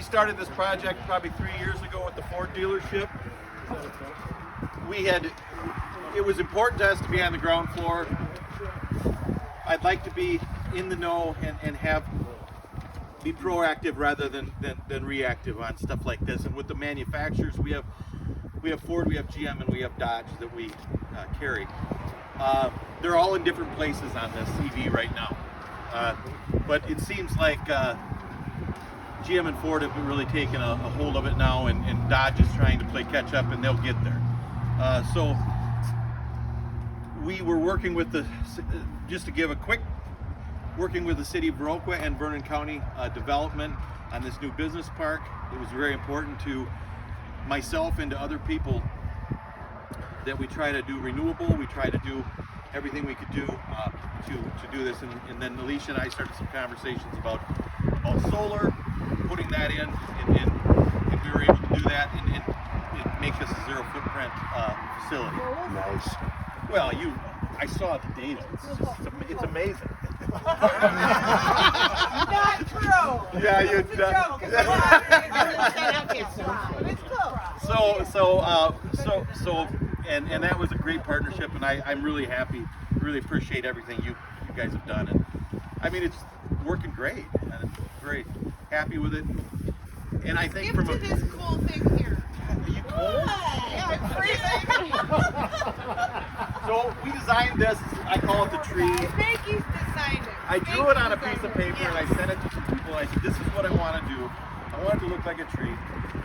started this project probably 3 years ago with the Ford dealership. It was important to us to be on the ground floor. I'd like to be in the know and be proactive rather than reactive on stuff like this. And with the manufacturers, we have Ford, we have GM, and we have Dodge that we carry. They're all in different places on this EV right now. But it seems like GM and Ford have really taken a hold of it now, and Dodge is trying to play catch up, and they'll get there. So we were working with just to give a quick, working with the city of Viroqua and Vernon County development on this new business park. It was very important to myself and to other people that we try to do renewable. We try to do everything we could do to do this, and then Alicia and I started some conversations about solar, putting that in, and we were able to do that and make this a zero footprint facility. Nice. Well, I saw the data. It's amazing. Not true. Yeah, you. It's a joke. So, and that was a great partnership, and I'm really happy. Really appreciate everything you guys have done, and I mean it's working great, and I'm very happy with it. And I think Skip to this cool thing here. Are you cold? Yeah, I'm freezing. So we designed this. I call it the tree. Maggie's designed it. I drew it on a piece of paper and I sent it to some people. I said, this is what I want to do. I want it to look like a tree.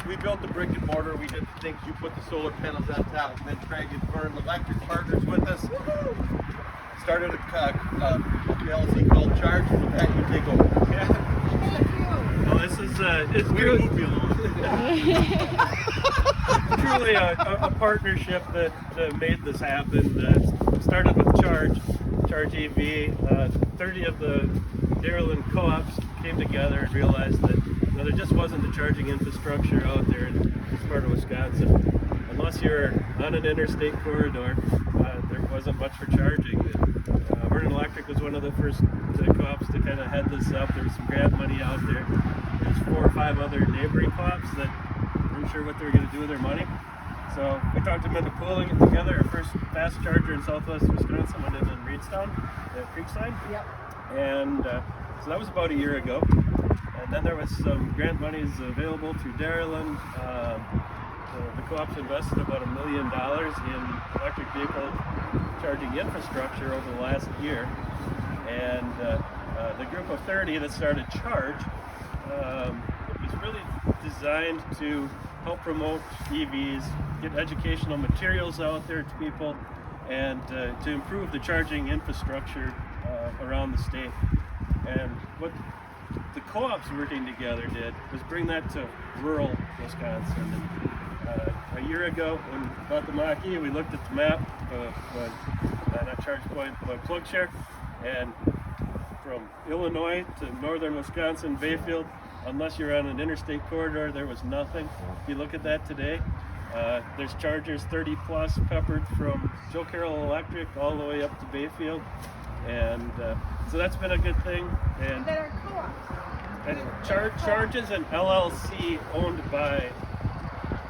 We built the brick and mortar. We did the things. You put the solar panels on top. And then Craig and Vernon Electric partners with us. Started a LLC called Charge. With that, you take over. Thank you. Well, this is it's truly a partnership that made this happen. Started with Charge EV. 30 of the Dairyland co-ops came together and realized that there just wasn't the charging infrastructure out there in this part of Wisconsin. Unless you're on an interstate corridor, there wasn't much for charging. Vernon Electric was one of the first co-ops to kind of head this up. There was some grant money out there. There's 4 or 5 other neighboring co-ops that weren't sure what they were going to do with their money. So we talked them into pooling it together. Our first fast charger in southwest Wisconsin went in Reedstown at Creekside. Yep. And so that was about a year ago. And then there was some grant monies available through Dairyland. The co-ops invested about $1 million in electric vehicle charging infrastructure over the last year. And the group of 30 that started Charge was really designed to help promote EVs, get educational materials out there to people, and to improve the charging infrastructure around the state. And what the co-ops working together did was bring that to rural Wisconsin. And, a year ago, when we bought the Mach-E, we looked at the map, not ChargePoint, but PlugShare, and from Illinois to northern Wisconsin, Bayfield, unless you're on an interstate corridor, there was nothing. If you look at that today, there's chargers 30 plus peppered from Joe Carroll Electric all the way up to Bayfield, and so that's been a good thing. And That are co-ops. and Charge is an LLC owned by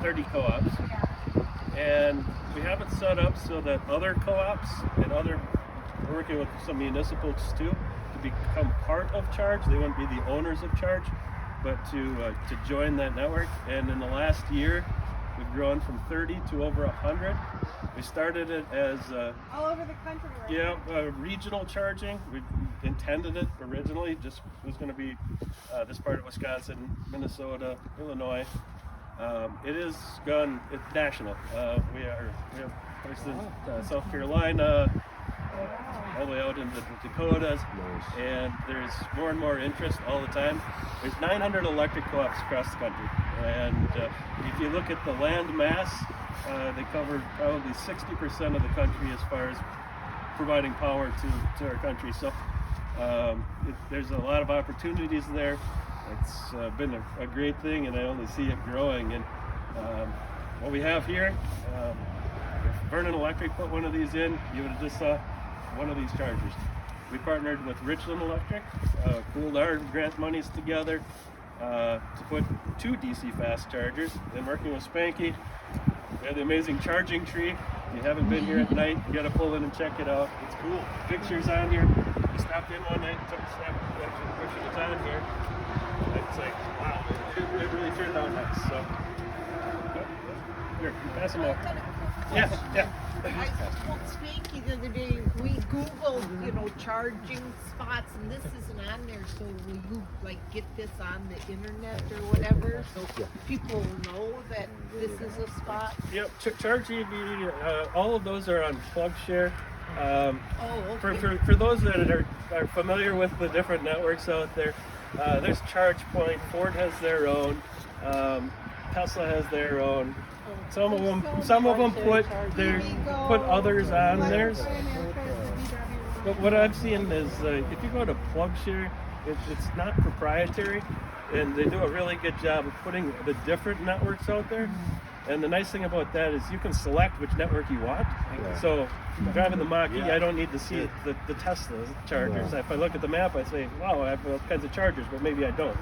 30 co-ops, and we have it set up so that other co-ops and we're working with some municipals too, to become part of Charge. They wouldn't be the owners of Charge, but to join that network. And in the last year, we've grown from 30 to over 100. We started it as All over the country, right? regional charging. We intended it originally just was going to be this part of Wisconsin, Minnesota, Illinois. It's national. We have places in South Carolina, all the way out into the Dakotas, and there's more and more interest all the time. There's 900 electric co-ops across the country, and if you look at the land mass, they cover probably 60% of the country as far as providing power to our country. So there's a lot of opportunities there. It's been a great thing, and I only see it growing. And what we have here, if Vernon Electric put one of these in, you would have just saw one of these chargers. We partnered with Richland Electric, pooled our grant monies together, to put 2 DC fast chargers. And working with Spanky, we have the amazing charging tree. If you haven't been here at night, you gotta pull in and check it out. It's cool. Pictures on here. We stopped in one night and took a snap picture that's on here. It's like, wow, it really turned out nice. So, here, pass them out. Yeah. I told Spanky the other day, we Googled, you know, charging spots, and this isn't on there, so will you, like, get this on the internet or whatever, so people know that this is a spot? Yep, Charge EV, all of those are on PlugShare. Okay. For those that are familiar with the different networks out there, there's ChargePoint, Ford has their own, Tesla has their own. Some of them put others on theirs. But what I've seen is if you go to PlugShare, it's not proprietary, and they do a really good job of putting the different networks out there. And the nice thing about that is you can select which network you want. So driving the Mach-E, I don't need to see the Tesla chargers. If I look at the map, I say, wow, I have all kinds of chargers, but maybe I don't.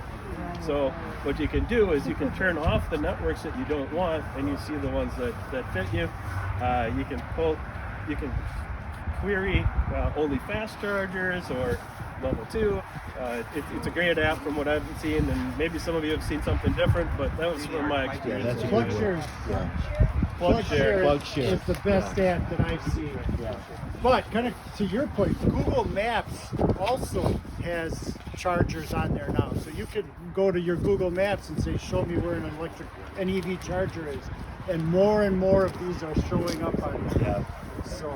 So what you can do is you can turn off the networks that you don't want, and you see the ones that fit you. You can query only fast chargers or level 2. It's a great app from what I've seen, and maybe some of you have seen something different, but that was from my experience. PlugShare is the best app that I've seen. But kind of to your point, Google Maps also has chargers on there now. So you could go to your Google Maps and say, show me where an EV charger is. And more of these are showing up on there. So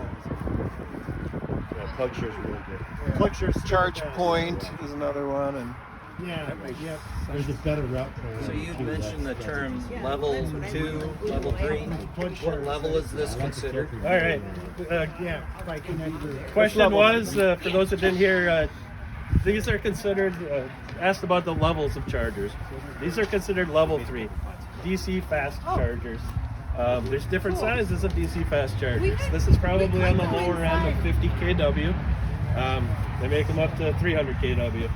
PlugShare is really good. PlugShare's ChargePoint is another one, and there's a better route for So you mentioned the term level 2, level 3. What level is this considered? All right. by connector. Question was, for those that didn't hear, these are considered, asked about the levels of chargers. These are considered level 3, DC fast chargers. There's different sizes of DC fast chargers. This is probably on the lower end of 50 kW. They make them up to 300 kW.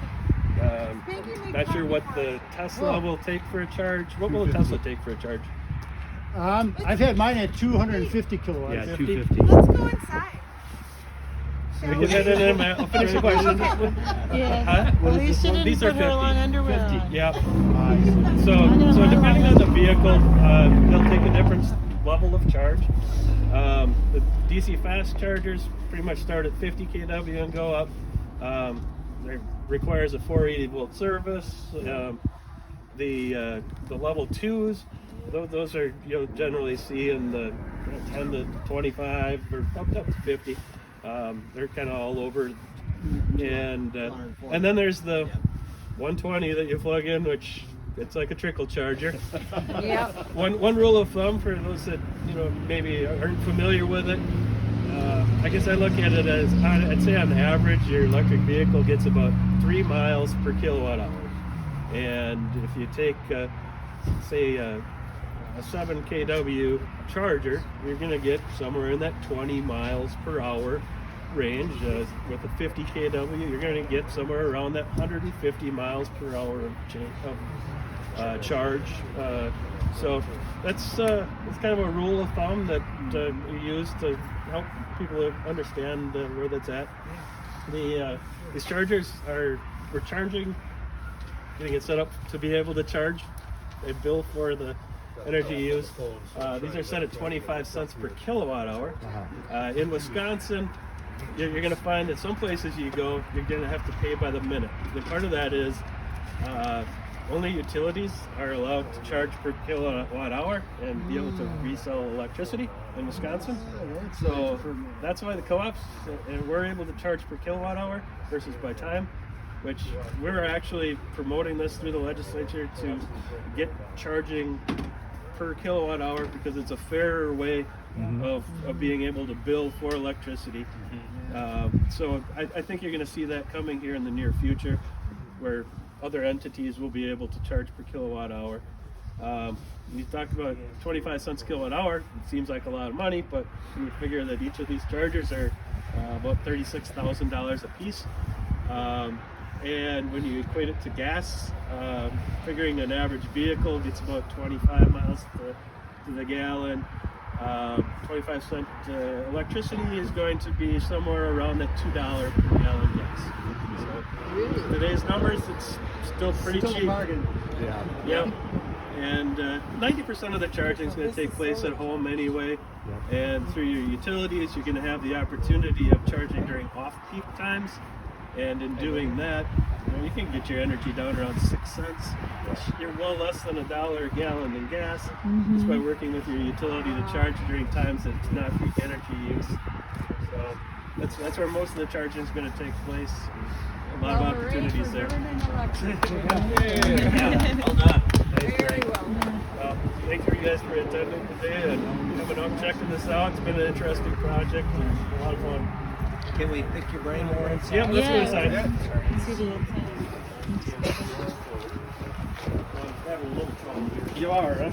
Not sure what the Tesla will take for a charge. What will a Tesla take for a charge? I've had mine at 250 kilowatts. Yeah, 250. Let's go inside. We can head in a minute. I'll finish the question. Yeah. Huh? These are These are 50. long underwear. 50. Yeah. So depending on the vehicle, they'll take a different level of charge. The DC fast chargers pretty much start at 50 kW and go up. It requires a 480 volt service. The level 2s, those are generally see in the 10 to 25 or up to 50. They're kind of all over, and then there's the 120 that you plug in, which it's like a trickle charger. Yeah. One rule of thumb for those that maybe aren't familiar with it, I guess I look at it as I'd say on average your electric vehicle gets about 3 miles per kilowatt hour, and if you take say a 7 kW charger, you're going to get somewhere in that 20 miles per hour range. With a 50 kW, you're going to get somewhere around that 150 miles per hour of charge. So that's kind of a rule of thumb that we use to help people understand where that's at. These chargers we're charging, getting it set up to be able to charge. They bill for the energy used. These are set at 25 cents per kilowatt hour. In Wisconsin, you're going to find that some places you go, you're going to have to pay by the minute. And part of that is only utilities are allowed to charge per kilowatt hour and be able to resell electricity in Wisconsin. So that's why the co-ops, we're able to charge per kilowatt hour versus by time, which we're actually promoting this through the legislature to get charging per kilowatt hour because it's a fairer way of being able to bill for electricity. So I think you're going to see that coming here in the near future, where other entities will be able to charge per kilowatt hour. You talked about 25 cents kilowatt hour. It seems like a lot of money, but when you figure that each of these chargers are about $36,000 a piece, And when you equate it to gas, figuring an average vehicle gets about 25 miles to the gallon. 25 cent electricity is going to be somewhere around that $2 per gallon gas. So Really? today's numbers, it's still pretty Still a cheap. bargain. Yeah. Yep. And 90% of the charging is going to take place at home anyway. And through your utilities, you're going to have the opportunity of charging during off-peak times. And in doing that, you can get your energy down around 6 cents. You're well less than $1 a gallon in gas, just by working with your utility to charge during times that it's not peak energy use. So that's where most of the charging is going to take place. A lot of opportunities there. Yeah, well done. Very well. Well, thank you guys for attending today and coming up checking this out. It's been an interesting project and a lot of fun. Can we pick your brain more inside? Yep, let's go Yeah. inside. See the inside. I'm having a little trouble here. You are, huh?